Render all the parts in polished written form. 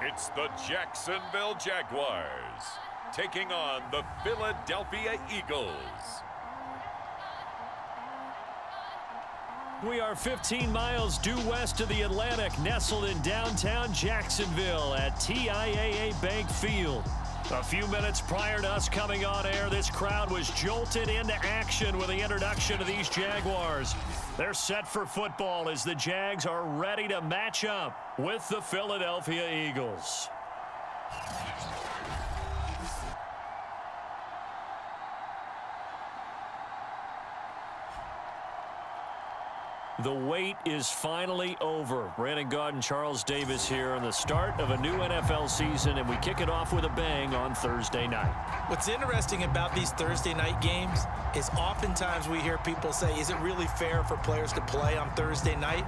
It's the Jacksonville Jaguars taking on the Philadelphia Eagles. We are 15 miles due west of the Atlantic, nestled in downtown Jacksonville at TIAA Bank Field. A few minutes prior to us coming on air, this crowd was jolted into action with the introduction of these Jaguars. They're set for football as the Jags are ready to match up with the Philadelphia Eagles. The wait is finally over. Brandon Gaudin, Charles Davis here on the start of a new NFL season, and we kick it off with a bang on Thursday night. What's interesting about these Thursday night games is oftentimes we hear people say, is it really fair for players to play on Thursday night?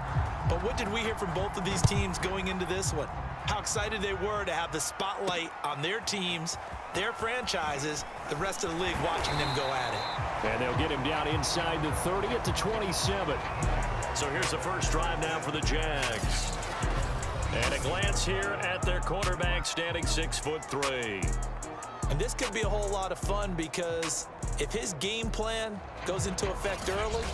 But what did we hear from both of these teams going into this one? How excited they were to have the spotlight on their teams, their franchises, the rest of the league watching them go at it. And they'll get him down inside the 30 at the 27. So here's the first drive now for the Jags. And a glance here at their quarterback, standing 6'3". And this could be a whole lot of fun because if his game plan goes into effect early,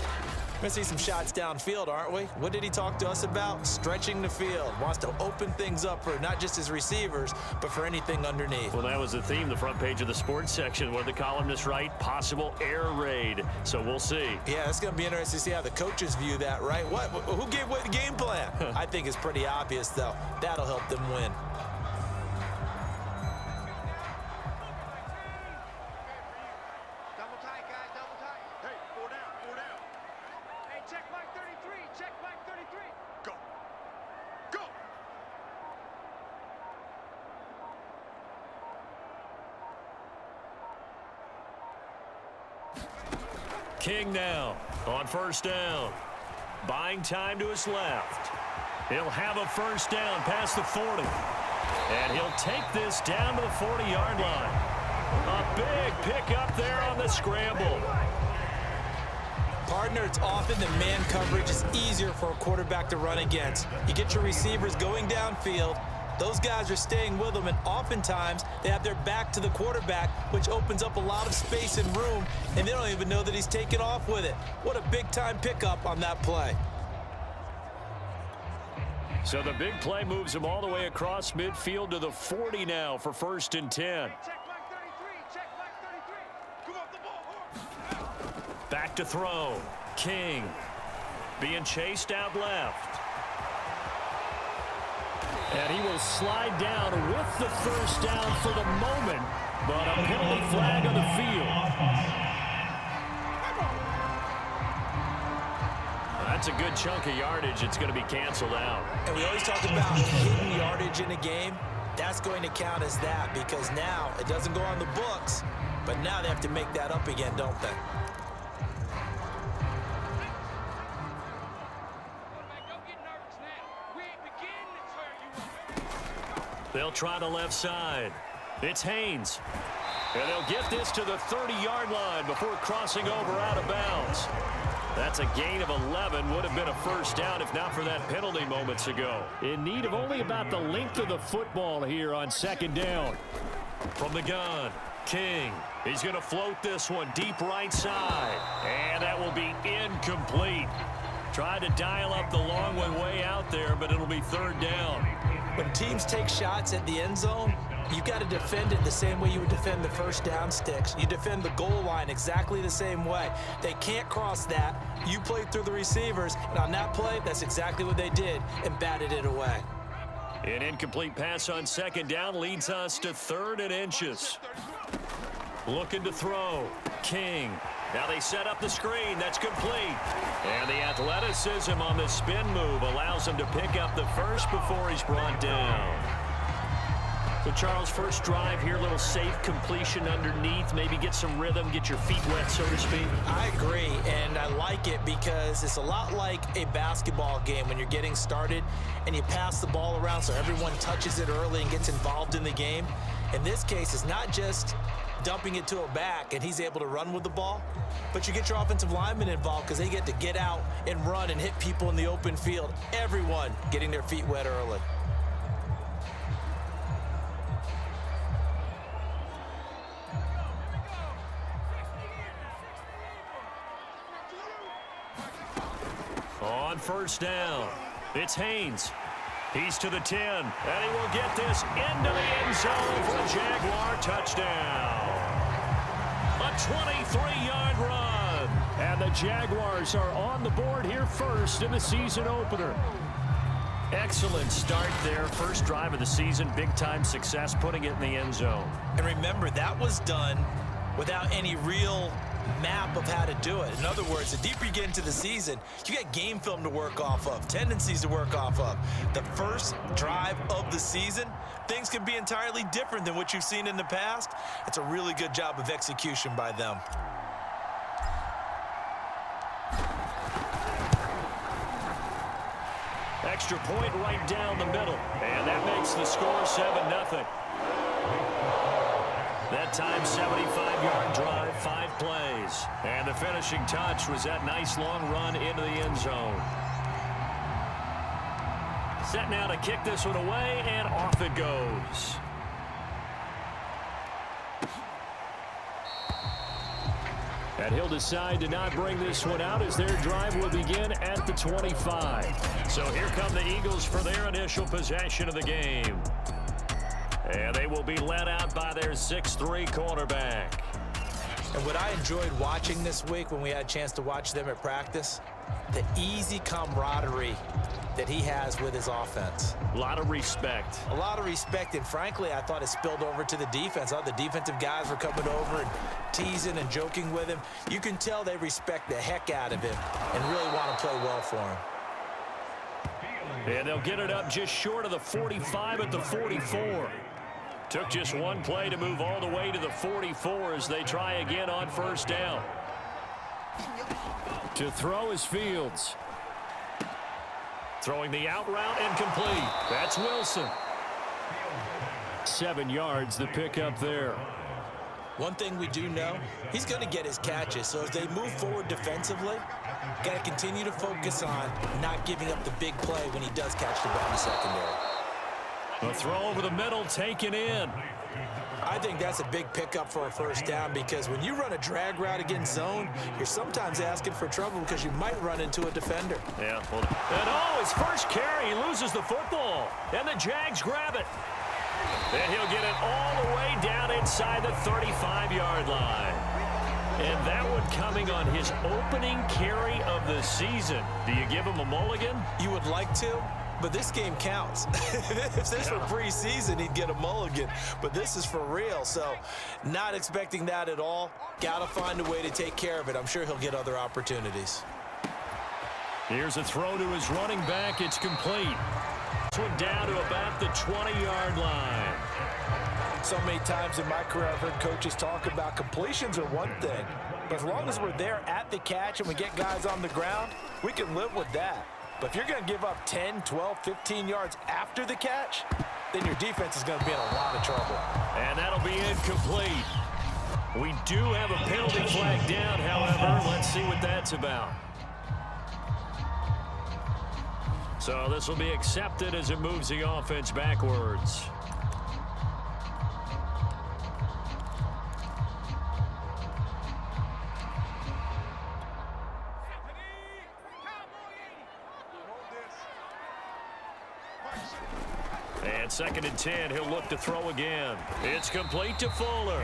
we're going to see some shots downfield, aren't we? What did he talk to us about? Stretching the field. Wants to open things up for not just his receivers, but for anything underneath. Well, that was the theme, the front page of the sports section. What did the columnists write? Possible air raid. So we'll see. Yeah, it's going to be interesting to see how the coaches view that, right? Who gave away the game plan? I think it's pretty obvious, though. That'll help them win. King now on first down. Buying time to his left. He'll have a first down past the 40. And he'll take this down to the 40-yard line. A big pickup there on the scramble. Partner, it's often that man coverage is easier for a quarterback to run against. You get your receivers going downfield. Those guys are staying with them, and oftentimes they have their back to the quarterback, which opens up a lot of space and room, and they don't even know that he's taken off with it. What a big-time pickup on that play. So the big play moves him all the way across midfield to the 40 now for 1st and 10. Back to throw. King being chased out left. And he will slide down with the first down for the moment, but a penalty flag on the field. That's a good chunk of yardage. It's going to be canceled out. And we always talk about hidden yardage in a game. That's going to count as that because now it doesn't go on the books, but now they have to make that up again, don't they? They'll try the left side. It's Haynes. And they'll get this to the 30-yard line before crossing over out of bounds. That's a gain of 11. Would have been a first down if not for that penalty moments ago. In need of only about the length of the football here on 2nd down. From the gun, King. He's going to float this one deep right side. And that will be incomplete. Tried to dial up the long one way out there, but it'll be 3rd down. When teams take shots at the end zone, you've got to defend it the same way you would defend the first down sticks. You defend the goal line exactly the same way. They can't cross that. You play through the receivers, and on that play, that's exactly what they did and batted it away. An incomplete pass on 2nd down leads us to 3rd and inches. Looking to throw. King. Now they set up the screen. That's complete. And the athleticism on the spin move allows him to pick up the first before he's brought down. So, Charles, first drive here, little safe completion underneath. Maybe get some rhythm, get your feet wet, so to speak. I agree, and I like it because it's a lot like a basketball game when you're getting started and you pass the ball around so everyone touches it early and gets involved in the game. In this case, it's not just dumping it to a back and he's able to run with the ball, but you get your offensive linemen involved because they get to get out and run and hit people in the open field. Everyone getting their feet wet early. first down. It's Haynes. He's to the 10, and he will get this into the end zone for a Jaguar touchdown. A 23-yard run. And the Jaguars are on the board here first in the season opener. Excellent start there. First drive of the season, big-time success, putting it in the end zone. And remember, that was done without any real map of how to do it. In other words, the deeper you get into the season, you got game film to work off of, tendencies to work off of. The first drive of the season, things can be entirely different than what you've seen in the past. It's a really good job of execution by them. Extra point right down the middle, and that makes the score 7-0. That time, 75-yard drive, 5 plays. And the finishing touch was that nice long run into the end zone. Set now to kick this one away, and off it goes. And he'll decide to not bring this one out as their drive will begin at the 25. So here come the Eagles for their initial possession of the game. And they will be led out by their 6'3" quarterback. And what I enjoyed watching this week when we had a chance to watch them at practice, the easy camaraderie that he has with his offense. A lot of respect. A lot of respect, and frankly, I thought it spilled over to the defense. All the defensive guys were coming over and teasing and joking with him. You can tell they respect the heck out of him and really want to play well for him. And they'll get it up just short of the 45 at the 44. Took just one play to move all the way to the 44 as they try again on first down. To throw is Fields. Throwing the out route and complete. That's Wilson. 7 yards, the pickup there. One thing we do know, he's going to get his catches. So as they move forward defensively, got to continue to focus on not giving up the big play when he does catch the ball in the secondary. A throw over the middle, taken in. I think that's a big pickup for a first down because when you run a drag route against zone, you're sometimes asking for trouble because you might run into a defender. Yeah. Well, and his first carry, he loses the football. And the Jags grab it. And he'll get it all the way down inside the 35-yard line. And that one coming on his opening carry of the season. Do you give him a mulligan? You would like to, but this game counts. If this were preseason, he'd get a mulligan. But this is for real, so not expecting that at all. Got to find a way to take care of it. I'm sure he'll get other opportunities. Here's a throw to his running back. It's complete. This one down to about the 20-yard line. So many times in my career, I've heard coaches talk about completions are one thing. But as long as we're there at the catch and we get guys on the ground, we can live with that. But if you're going to give up 10, 12, 15 yards after the catch, then your defense is going to be in a lot of trouble. And that'll be incomplete. We do have a penalty flag down, however. Let's see what that's about. So this will be accepted as it moves the offense backwards. And 2nd and 10, he'll look to throw again. It's complete to Fuller.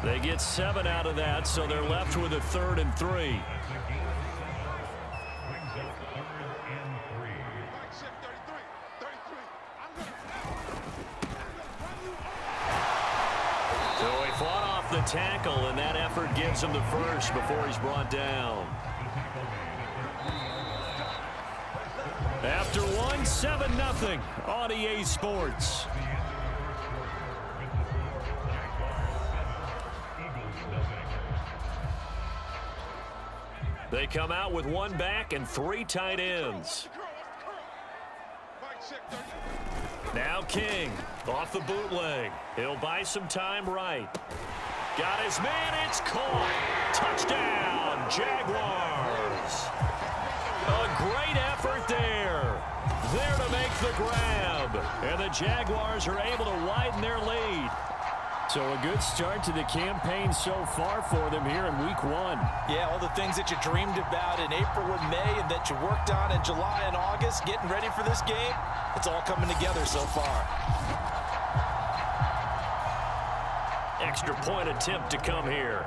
They get 7 out of that, so they're left with a 3rd and 3. So he fought off the tackle, and that effort gives him the first before he's brought down. After one, 7-0 on EA Sports. They come out with 1 back and 3 tight ends. Now King off the bootleg. He'll buy some time right. Got his man. It's caught. Touchdown, Jaguars. A great effort there. There to make the grab. And the Jaguars are able to widen their lead. So a good start to the campaign so far for them here in week 1. Yeah, all the things that you dreamed about in April and May and that you worked on in July and August, getting ready for this game, it's all coming together so far. Extra point attempt to come here.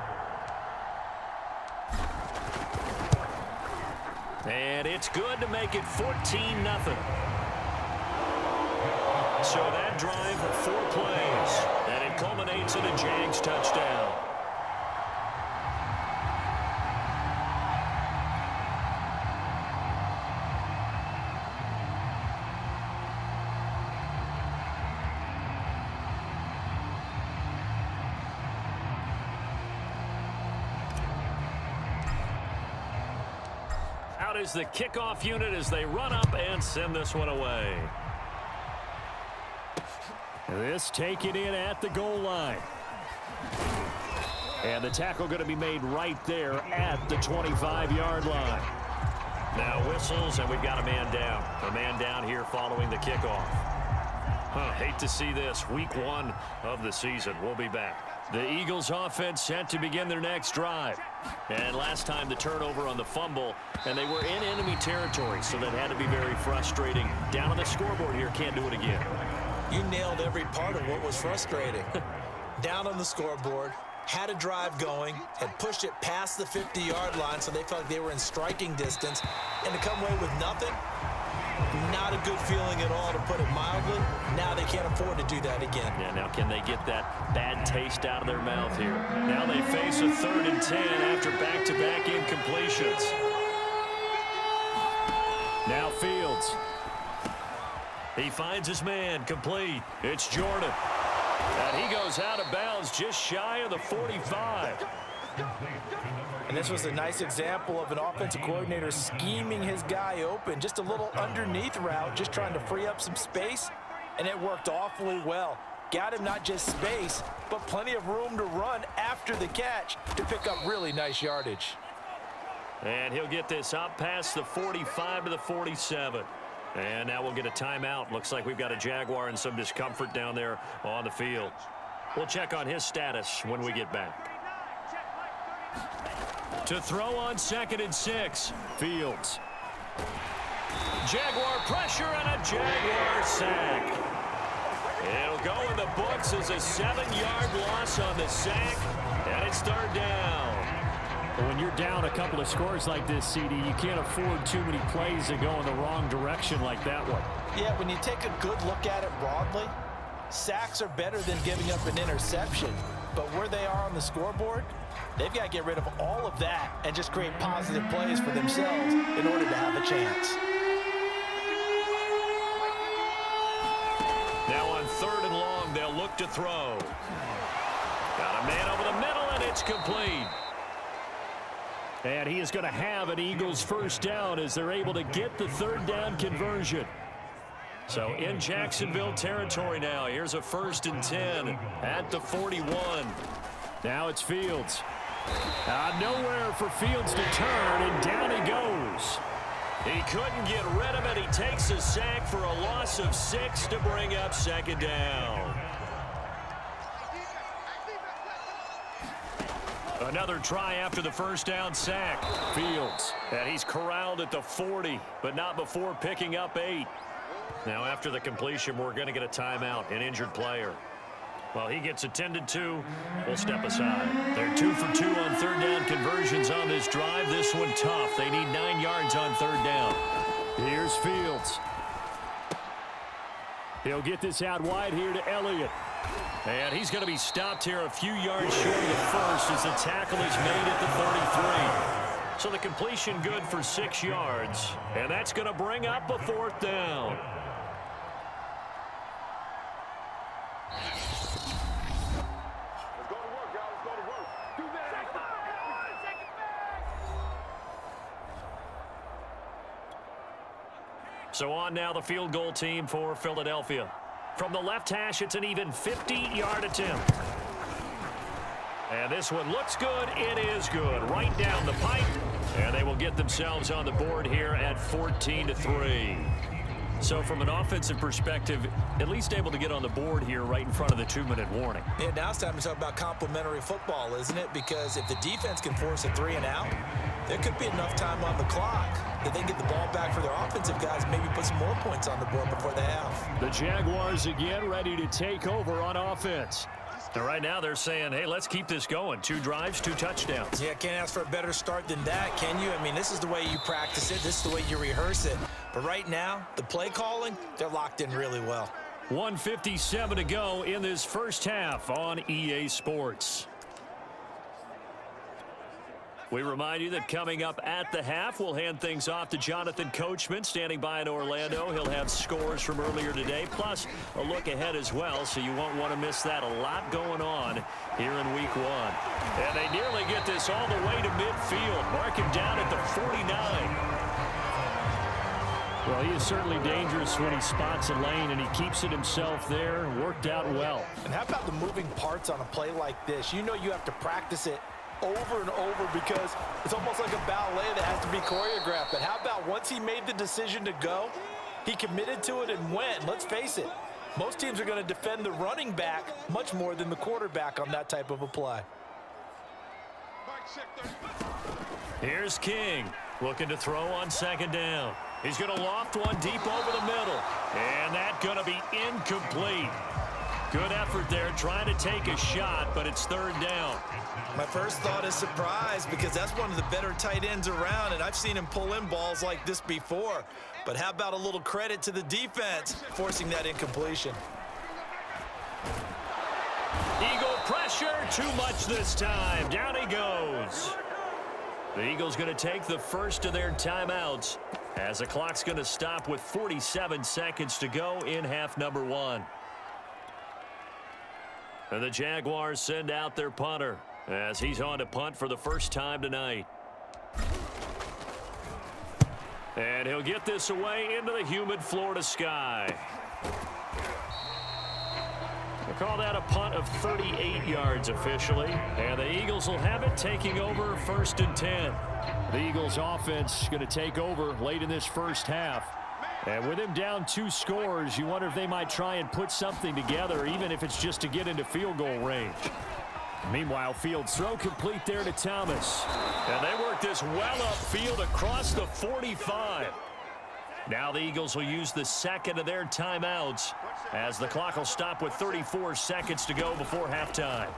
And it's good to make it 14-0. So that drive, 4 plays, and it culminates in a Jags touchdown. Out is the kickoff unit as they run up and send this one away. This taken in at the goal line. And the tackle going to be made right there at the 25-yard line. Now whistles, and we've got a man down. A man down here following the kickoff. Hate to see this. Week 1 of the season. We'll be back. The Eagles offense set to begin their next drive. And last time the turnover on the fumble, and they were in enemy territory, so that had to be very frustrating. Down on the scoreboard here, can't do it again. You nailed every part of what was frustrating. Down on the scoreboard, had a drive going, had pushed it past the 50-yard line so they felt like they were in striking distance, and to come away with nothing, not a good feeling at all, to put it mildly. Now they can't afford to do that again. Yeah, now can they get that bad taste out of their mouth here? Now they face a 3rd and 10 after back-to-back incompletions. Now Fields. He finds his man, complete. It's Jordan. And he goes out of bounds just shy of the 45. And this was a nice example of an offensive coordinator scheming his guy open. Just a little underneath route, just trying to free up some space. And it worked awfully well. Got him not just space, but plenty of room to run after the catch to pick up really nice yardage. And he'll get this up past the 45 to the 47. And now we'll get a timeout. Looks like we've got a Jaguar in some discomfort down there on the field. We'll check on his status when we get back. To throw on 2nd and 6, Fields. Jaguar pressure and a Jaguar sack. It'll go in the books as a 7-yard loss on the sack, and it's 3rd down. But when you're down a couple of scores like this, CD, you can't afford too many plays that go in the wrong direction like that one. Yeah, when you take a good look at it broadly, sacks are better than giving up an interception. But where they are on the scoreboard, they've got to get rid of all of that and just create positive plays for themselves in order to have a chance. Now on 3rd and long, they'll look to throw. Got a man over the middle, and it's complete. And he is going to have an Eagles first down as they're able to get the 3rd down conversion. So in Jacksonville territory now. Here's a 1st and 10 at the 41. Now it's Fields. Nowhere for Fields to turn, and down he goes. He couldn't get rid of it. He takes a sack for a loss of 6 to bring up 2nd down. Another try after the 1st down sack. Fields. And he's corralled at the 40, but not before picking up 8. Now after the completion, we're going to get a timeout, an injured player. Well, he gets attended to. We'll step aside. They're 2 for 2 on 3rd down conversions on this drive. This one tough. They need 9 yards on 3rd down. Here's Fields. He'll get this out wide here to Elliott. And he's going to be stopped here a few yards short of the first as the tackle is made at the 33. So the completion good for 6 yards. And that's going to bring up a 4th down. So on now the field goal team for Philadelphia. From the left hash, it's an even 50-yard attempt. And this one looks good. It is good. Right down the pipe. And they will get themselves on the board here at 14-3. So from an offensive perspective, at least able to get on the board here right in front of the 2-minute warning. Yeah, now it's time to talk about complementary football, isn't it? Because if the defense can force a 3-and-out, there could be enough time on the clock that they can get the ball back for their offensive guys, maybe put some more points on the board before the half. The Jaguars again ready to take over on offense. And right now they're saying, hey, let's keep this going. 2 drives, 2 touchdowns. Yeah, can't ask for a better start than that, can you? I mean, this is the way you practice it. This is the way you rehearse it. But right now, the play calling, they're locked in really well. 1:57 to go in this first half on EA Sports. We remind you that coming up at the half, we'll hand things off to Jonathan Coachman, standing by in Orlando. He'll have scores from earlier today, plus a look ahead as well, so you won't want to miss that. A lot going on here in Week 1. And they nearly get this all the way to midfield. Mark him down at the 49. Well, he is certainly dangerous when he spots a lane, and he keeps it himself there. Worked out well. And how about the moving parts on a play like this? You know you have to practice it over and over because it's almost like a ballet that has to be choreographed. But how about once he made the decision to go, he committed to it and went. Let's face it, most teams are going to defend the running back much more than the quarterback on that type of a play. Here's King looking to throw on 2nd down. He's going to loft one deep over the middle. And that's going to be incomplete. Good effort there trying to take a shot, but it's 3rd down. My first thought is surprise because that's one of the better tight ends around, and I've seen him pull in balls like this before. But how about a little credit to the defense forcing that incompletion? Eagle pressure, too much this time. Down he goes. The Eagles going to take the first of their timeouts as the clock's going to stop with 47 seconds to go in half number 1. And the Jaguars send out their punter as he's on to punt for the first time tonight. And he'll get this away into the humid Florida sky. We'll call that a punt of 38 yards officially. And the Eagles will have it, taking over 1st and 10. The Eagles offense going to take over late in this first half. And with him down 2 scores, you wonder if they might try and put something together, even if it's just to get into field goal range. Meanwhile, Fields throw complete there to Thomas. And they work this well upfield across the 45. Now the Eagles will use the second of their timeouts as the clock will stop with 34 seconds to go before halftime.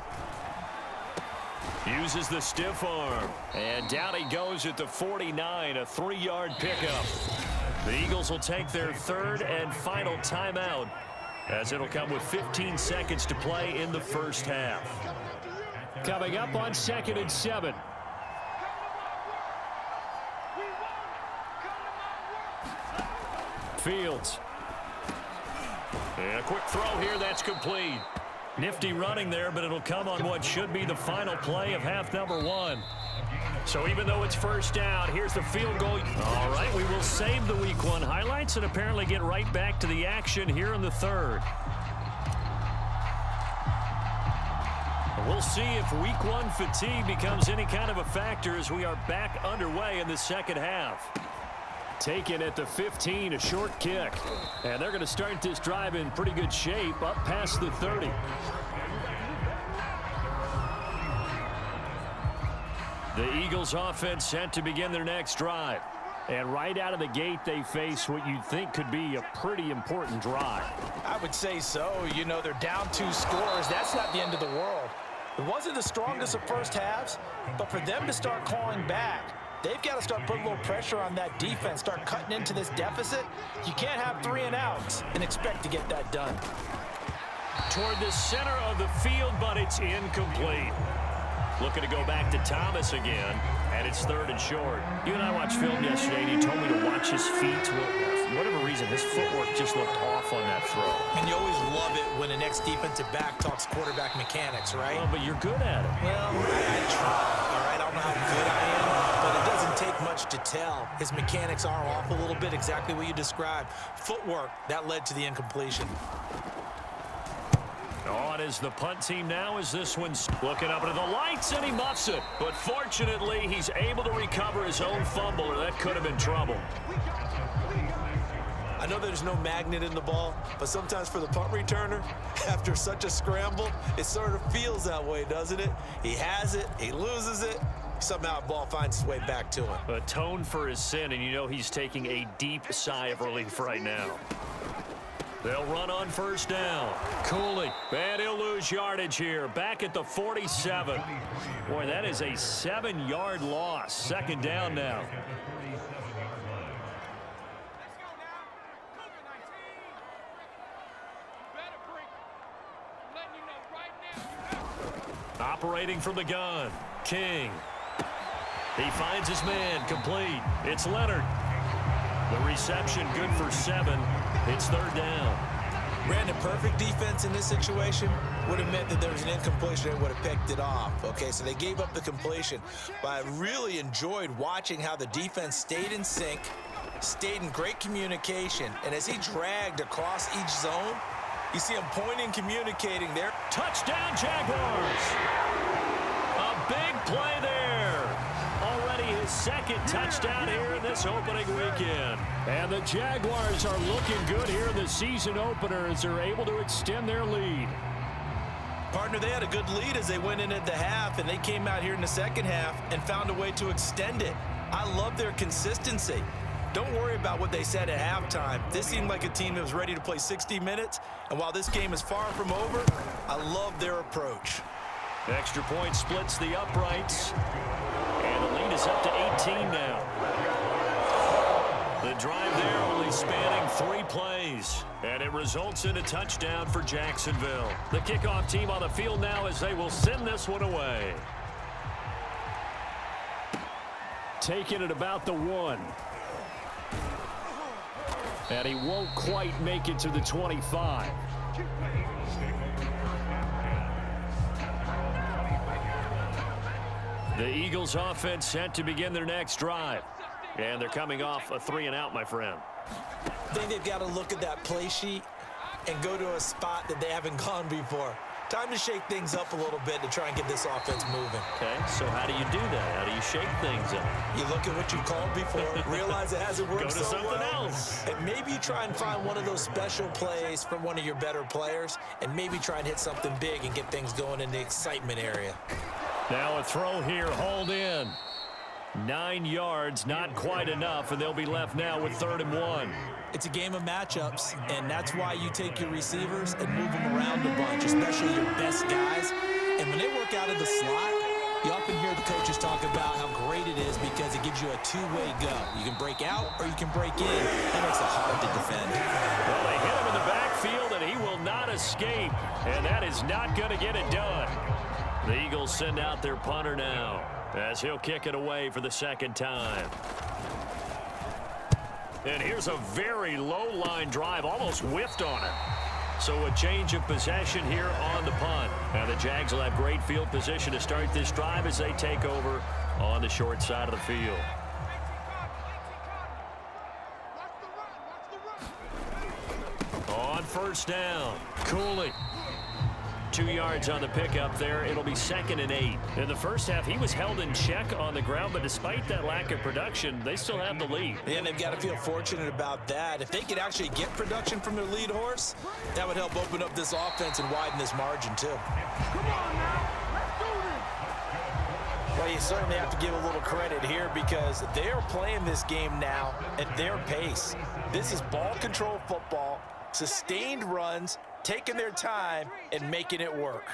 Uses the stiff arm. And down he goes at the 49, a 3-yard pickup. The Eagles will take their 3rd and final timeout as it'll come with 15 seconds to play in the first half. Coming up on 2nd and 7. Fields. And a quick throw here, that's complete. Nifty running there, but it'll come on what should be the final play of half number 1. So even though it's 1st down, here's the field goal. All right, we will save the Week 1 highlights and apparently get right back to the action here in the 3rd. We'll see if Week 1 fatigue becomes any kind of a factor as we are back underway in the second half. Taken at the 15, a short kick. And they're going to start this drive in pretty good shape up past the 30. The Eagles offense set to begin their next drive. And right out of the gate, they face what you'd think could be a pretty important drive. I would say so. You know, they're down 2 scores. That's not the end of the world. It wasn't the strongest of first halves, but for them to start clawing back, they've got to start putting a little pressure on that defense, start cutting into this deficit. You can't have 3-and-outs and expect to get that done. Toward the center of the field, but it's incomplete. Looking to go back to Thomas again, and it's 3rd and short. You and I watched film yesterday, and you told me to watch his feet. For whatever reason, his footwork just looked off on that throw. And you always love it when an ex-defensive back talks quarterback mechanics, right? Well, but you're good at it. Well, I try, all right? I don't know how good I am, but it doesn't take much to tell. His mechanics are off a little bit, exactly what you described. Footwork, that led to the incompletion. On is the punt team now as this one's looking up into the lights, and he muffs it. But fortunately, he's able to recover his own fumble, or that could have been trouble. I know there's no magnet in the ball, but sometimes for the punt returner, after such a scramble, it sort of feels that way, doesn't it? He has it, he loses it, somehow the ball finds its way back to him. Atone for his sin, and you know he's taking a deep sigh of relief right now. They'll run on first down. Cooley, and he'll lose yardage here. Back at the 47. Boy, that is a 7-yard loss. Second down now. Operating from the gun, King. He finds his man, complete. It's Leonard. The reception good for 7. It's third down. Brandon, perfect defense in this situation would have meant that there was an incompletion and would have picked it off. Okay, so they gave up the completion. But I really enjoyed watching how the defense stayed in sync, stayed in great communication, and as he dragged across each zone, you see him pointing, communicating there. Touchdown, Jaguars. A big play there. Already his second touchdown here in this opening weekend. And the Jaguars are looking good here in the season opener as they're able to extend their lead. Partner, they had a good lead as they went in at the half, and they came out here in the second half and found a way to extend it. I love their consistency. Don't worry about what they said at halftime. This seemed like a team that was ready to play 60 minutes, and while this game is far from over, I love their approach. Extra point splits the uprights, and the lead is up to 18 now. The drive there only spanning 3 plays, and it results in a touchdown for Jacksonville. The kickoff team on the field now as they will send this one away. Taking it about the 1. And he won't quite make it to the 25. The Eagles offense set to begin their next drive. And they're coming off a 3-and-out, my friend. I think they've got to look at that play sheet and go to a spot that they haven't gone before. Time to shake things up a little bit to try and get this offense moving. Okay, so how do you do that? How do you shake things up? You look at what you called before, realize it hasn't worked Go to so something well, else. and maybe you try and find one of those special plays from one of your better players, and maybe try and hit something big and get things going in the excitement area. Now a throw here, hauled in. 9 yards, not quite enough, and they'll be left now with 3rd and 1. It's a game of matchups, and that's why you take your receivers and move them around a bunch, especially your best guys. And when they work out of the slot, you often hear the coaches talk about how great it is because it gives you a two-way go. You can break out or you can break in. That makes it hard to defend. Well, they hit him in the backfield, and he will not escape, and that is not going to get it done. The Eagles send out their punter now as he'll kick it away for the second time. And here's a very low-line drive, almost whiffed on it. So a change of possession here on the punt. Now the Jags will have great field position to start this drive as they take over on the short side of the field. On first down, Cooley. 2 yards on the pickup there. It'll be 2nd and 8. In the first half, he was held in check on the ground, but despite that lack of production, they still have the lead. And they've got to feel fortunate about that. If they could actually get production from their lead horse, that would help open up this offense and widen this margin, too. Come on now. Let's do this. Well, you certainly have to give a little credit here because they are playing this game now at their pace. This is ball control football, sustained runs, taking their time and making it work.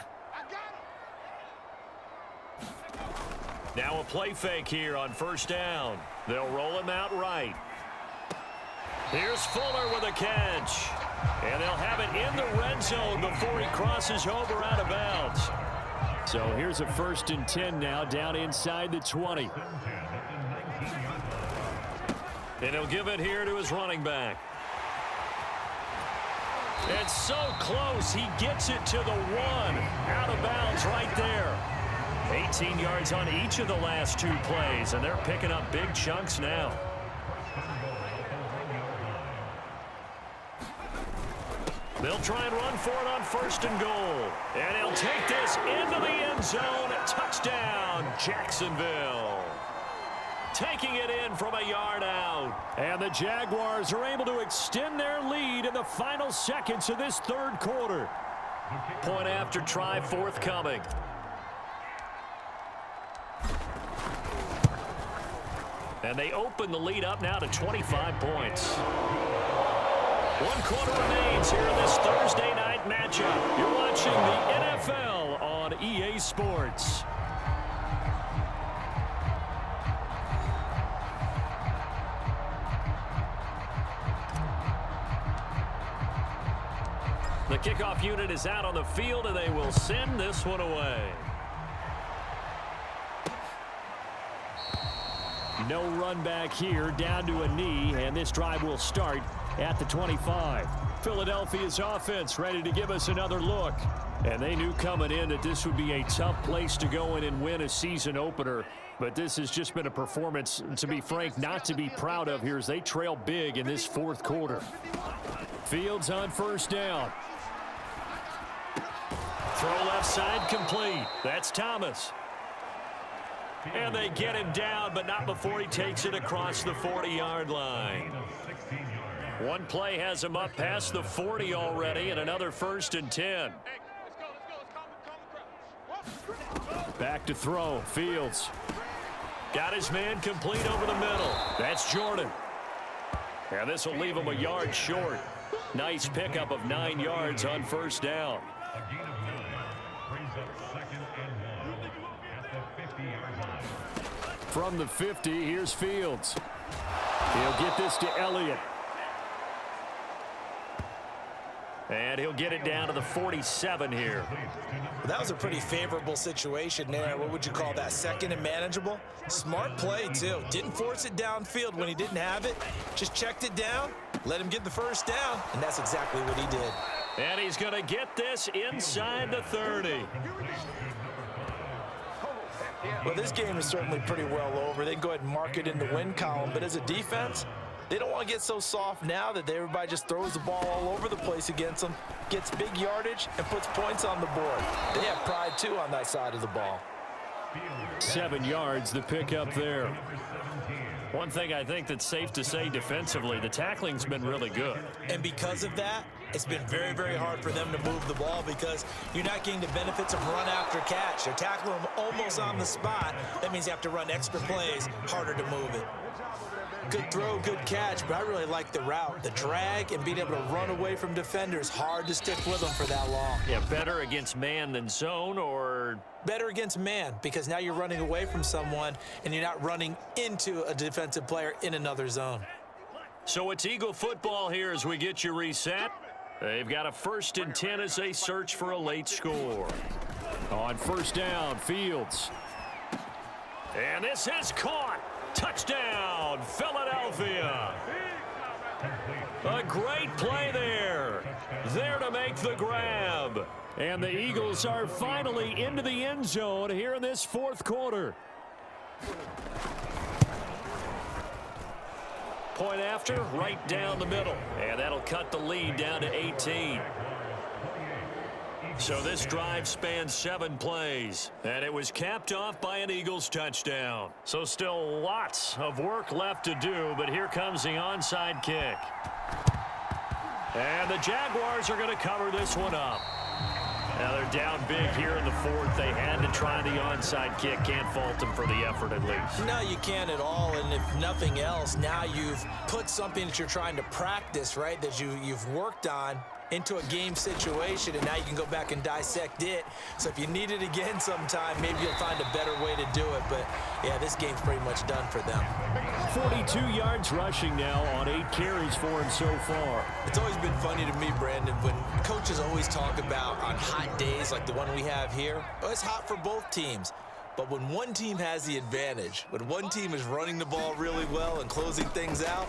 Now a play fake here on first down. They'll roll him out right. Here's Fuller with a catch. And they'll have it in the red zone before he crosses over out of bounds. So here's a 1st and 10 now, down inside the 20. And he'll give it here to his running back. It's so close, he gets it to the 1. Out of bounds right there. 18 yards on each of the last 2 plays, and they're picking up big chunks now. They'll try and run for it on 1st and goal. And he'll take this into the end zone. Touchdown, Jacksonville. taking it in from a yard out. And the Jaguars are able to extend their lead in the final seconds of this third quarter. Point after try forthcoming. And they open the lead up now to 25 points. 1 quarter remains here in this Thursday night matchup. You're watching the NFL on EA Sports. The kickoff unit is out on the field, and they will send this one away. No run back here, down to a knee, and this drive will start at the 25. Philadelphia's offense ready to give us another look. And they knew coming in that this would be a tough place to go in and win a season opener. But this has just been a performance, to be frank, not to be proud of here as they trail big in this fourth quarter. Fields on first down. Throw left side complete. That's Thomas. And they get him down, but not before he takes it across the 40-yard line. One play has him up past the 40 already, and another 1st and 10. Back to throw. Fields. Got his man complete over the middle. That's Jordan. And this will leave him a yard short. Nice pickup of 9 yards on first down. From the 50, here's Fields. He'll get this to Elliott. And he'll get it down to the 47 here. That was a pretty favorable situation there. What would you call that? Second and manageable? Smart play, too. Didn't force it downfield when he didn't have it. Just checked it down, let him get the first down, and that's exactly what he did. And he's going to get this inside the 30. Well, this game is certainly pretty well over. They can go ahead and mark it in the win column, but as a defense, they don't want to get so soft now that everybody just throws the ball all over the place against them, gets big yardage, and puts points on the board. They have pride, too, on that side of the ball. 7 yards, the pickup there. One thing I think that's safe to say defensively, the tackling's been really good. And because of that, it's been very, very hard for them to move the ball because you're not getting the benefits of run after catch. They're tackling them almost on the spot. That means you have to run extra plays, harder to move it. Good throw, good catch, but I really like the route. The drag and being able to run away from defenders, hard to stick with them for that long. Yeah, better against man than zone, or? Better against man, because now you're running away from someone and you're not running into a defensive player in another zone. So it's Eagle football here as we get you reset. They've got a 1st and 10 as they search for a late score. On first down, Fields. And this is caught. Touchdown, Philadelphia. A great play there. There to make the grab. And the Eagles are finally into the end zone here in this fourth quarter. Point after, right down the middle. And that'll cut the lead down to 18. So this drive spans 7 plays, and it was capped off by an Eagles touchdown. So still lots of work left to do, but here comes the onside kick. And the Jaguars are going to cover this one up. Now they're down big here in the 4th. They had to try the onside kick. Can't fault them for the effort at least. No, you can't at all, and if nothing else, now you've put something that you're trying to practice, right, that you've worked on into a game situation, and now you can go back and dissect it. So if you need it again sometime, maybe you'll find a better way to do it. But, yeah, this game's pretty much done for them. 42 yards rushing now on 8 carries for him so far. It's always been funny to me, Brandon, when coaches always talk about on hot days like the one we have here, oh, it's hot for both teams. But when one team has the advantage, when one team is running the ball really well and closing things out,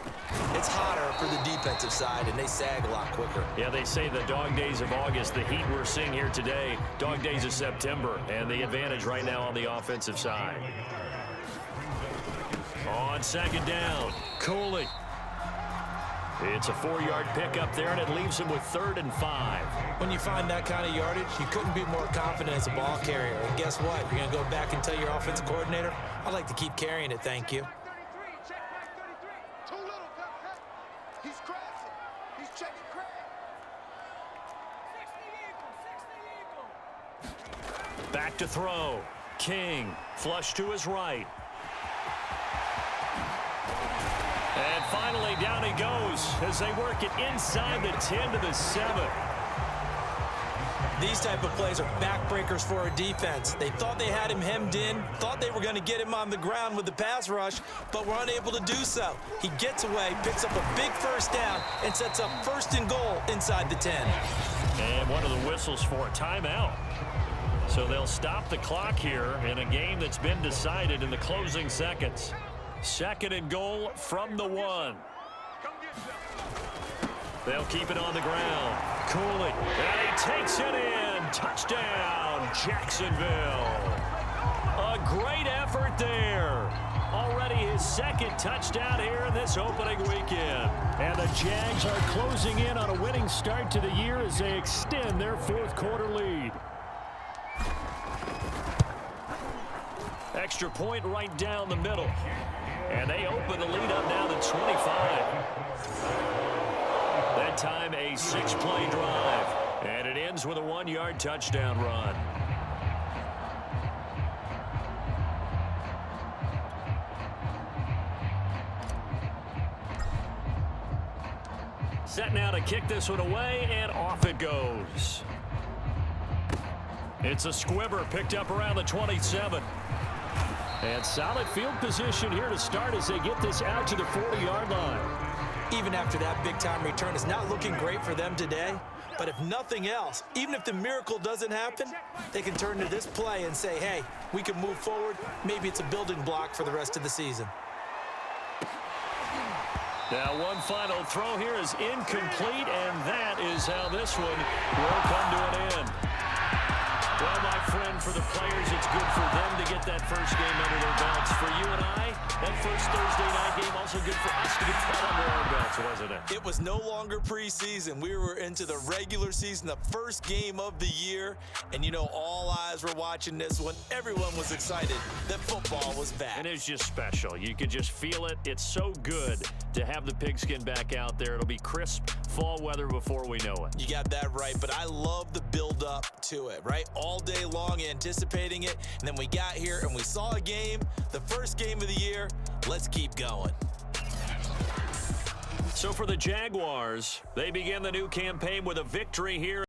it's hotter for the defensive side, and they sag a lot quicker. Yeah, they say the dog days of August, the heat we're seeing here today, dog days of September, and the advantage right now on the offensive side. On 2nd down, Cooley. It's a 4-yard pickup there, and it leaves him with 3rd and 5. When you find that kind of yardage, you couldn't be more confident as a ball carrier. And guess what? You're going to go back and tell your offensive coordinator, I'd like to keep carrying it, thank you. Back to throw. King, flush to his right. And finally, down he goes as they work it inside the 10 to the 7. These type of plays are backbreakers for a defense. They thought they had him hemmed in, thought they were going to get him on the ground with the pass rush, but were unable to do so. He gets away, picks up a big first down, and sets up 1st and goal inside the 10. And one of the whistles for a timeout. So they'll stop the clock here in a game that's been decided in the closing seconds. 2nd and goal from the 1. They'll keep it on the ground. Cooley, and he takes it in. Touchdown, Jacksonville. A great effort there. Already his 2nd touchdown here in this opening weekend. And the Jags are closing in on a winning start to the year as they extend their 4th quarter lead. Extra point right down the middle. And they open the lead up now to 25. That time a 6-play drive. And it ends with a 1-yard touchdown run. Set now to kick this one away, and off it goes. It's a squibber picked up around the 27. And solid field position here to start as they get this out to the 40-yard line. Even after that big-time return, it's not looking great for them today. But if nothing else, even if the miracle doesn't happen, they can turn to this play and say, hey, we can move forward. Maybe it's a building block for the rest of the season. Now one final throw here is incomplete, and that is how this one will come to an end. Well, my friend, for the players, it's good for them to get that first game under their belts. For you and I, that first Thursday night game also good for us to get that under our belts, wasn't it? It was no longer preseason. We were into the regular season, the first game of the year. And, you know, all eyes were watching this one. Everyone was excited that football was back. And it's just special. You could just feel it. It's so good to have the pigskin back out there. It'll be crisp fall weather before we know it. You got that right, but I love the build-up to it, right? All day long anticipating it, and then we got here and we saw a game, the first game of the year. Let's keep going. So for the Jaguars, they begin the new campaign with a victory here.